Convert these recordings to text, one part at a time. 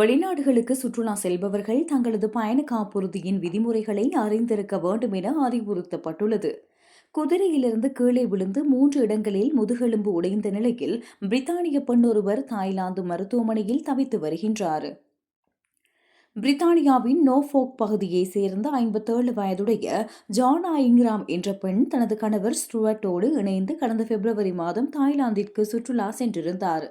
வெளிநாடுகளுக்கு சுற்றுலா செல்பவர்கள் தங்களது பயண காப்புறுதியின் விதிமுறைகளை அறிந்திருக்க வேண்டும் என அறிவுறுத்தப்பட்டுள்ளது. குதிரையிலிருந்து கீழே விழுந்து 3 இடங்களில் முதுகெலும்பு உடைந்த நிலையில் பிரித்தானிய பெண் ஒருவர் தாய்லாந்து மருத்துவமனையில் தவித்து வருகின்றார். பிரித்தானியாவின் நோஃபோக் பகுதியைச் சேர்ந்த 57 வயதுடைய ஜான் இங்கிராம் என்ற பெண் தனது கணவர் ஸ்டூவர்ட்டோடு இணைந்து கடந்த பிப்ரவரி மாதம் தாய்லாந்திற்கு சுற்றுலா சென்றிருந்தார்.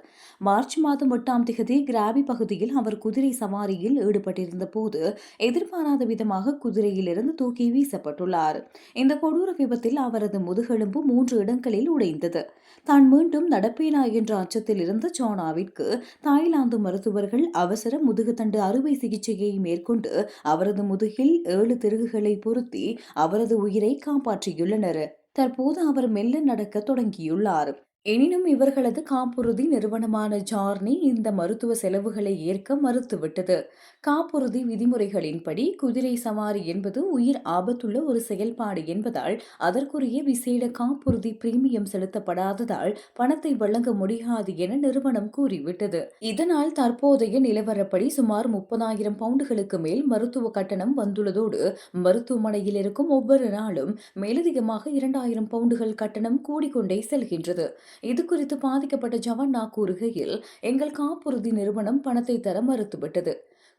மார்ச் மாதம் 8ஆம் தேதி கிராபி பகுதியில் அவர் குதிரை சவாரியில் ஈடுபட்டிருந்த போது எதிர்பாராத விதமாக குதிரையிலிருந்து தூக்கி வீசப்பட்டுள்ளார். இந்த கொடூர விபத்தில் அவரது முதுகெலும்பு 3 இடங்களில் உடைந்தது. தான் மீண்டும் நடப்பேனா என்ற அச்சத்தில் இருந்த ஜானாவிற்கு தாய்லாந்து மருத்துவர்கள் அவசர முதுகுத்தண்டு அறுவை சிகிச்சையை மேற்கொண்டு அவரது முதுகில் 7 திருகுகளை பொருத்தி அவரது உயிரை காப்பாற்றியுள்ளனர். தற்போது அவர் மெல்ல நடக்க தொடங்கியுள்ளார். எனினும் இவர்களது காப்புறுதி நிறுவனமான ஜார்னி இந்த மருத்துவ செலவுகளை ஏற்க மறுத்துவிட்டது. காப்புறுதி விதிமுறைகளின்படி குதிரை சவாரி என்பது உயிர் ஆபத்துள்ள ஒரு செயல்பாடு என்பதால் அதற்குரிய விசேட காப்புறுதி பிரீமியம் செலுத்தப்படாததால் பணத்தை வழங்க முடியாது என நிறுவனம் கூறிவிட்டது. இதனால் தற்போதைய நிலவரப்படி சுமார் 30,000 பவுண்டுகளுக்கு மேல் மருத்துவ கட்டணம் வந்துள்ளதோடு மருத்துவமனையில் இருக்கும் ஒவ்வொரு நாளும் மேலதிகமாக 2,000 பவுண்டுகள் கட்டணம் கூடிக்கொண்டே செல்கின்றது. இதுகுறித்து பாதிக்கப்பட்ட ஜவன்னா கூறுகையில், எங்கள் காப்புறுதி நிறுவனம் பணத்தை தர மறுத்துவிட்டது.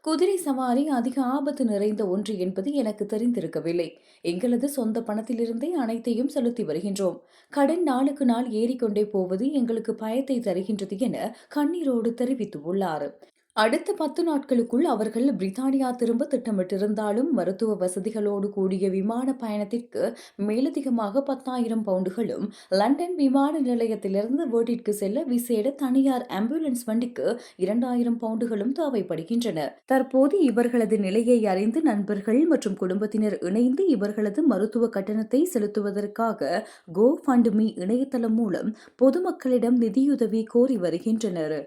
குதிரை சவாரி அதிக ஆபத்து நிறைந்த ஒன்று என்பது எனக்கு தெரிந்திருக்கவில்லை. எங்களது சொந்த பணத்திலிருந்தே அனைத்தையும் செலுத்தி வருகின்றோம். கடன் நாளுக்கு நாள் ஏறிக்கொண்டே போவது எங்களுக்கு பயத்தை தருகின்றது என கண்ணீரோடு தெரிவித்துள்ளார். அடுத்த 10 நாட்களுக்குள் அவர்கள் பிரித்தானியா திரும்ப திட்டமிட்டிருந்தாலும் மருத்துவ வசதிகளோடு கூடிய விமான பயணத்திற்கு மேலதிகமாக 10,000 பவுண்டுகளும், லண்டன் விமான நிலையத்திலிருந்து வீட்டிற்கு செல்ல விசேட தனியார் ஆம்புலன்ஸ் வண்டிக்கு 2,000 பவுண்டுகளும் தேவைப்படுகின்றன. தற்போது இவர்களது நிலையை அறிந்து நண்பர்கள் மற்றும் குடும்பத்தினர் இணைந்து இவர்களது மருத்துவ கட்டணத்தை செலுத்துவதற்காக GoFundMe இணையதளம் மூலம் பொதுமக்களிடம் நிதியுதவி கோரி வருகின்றனர்.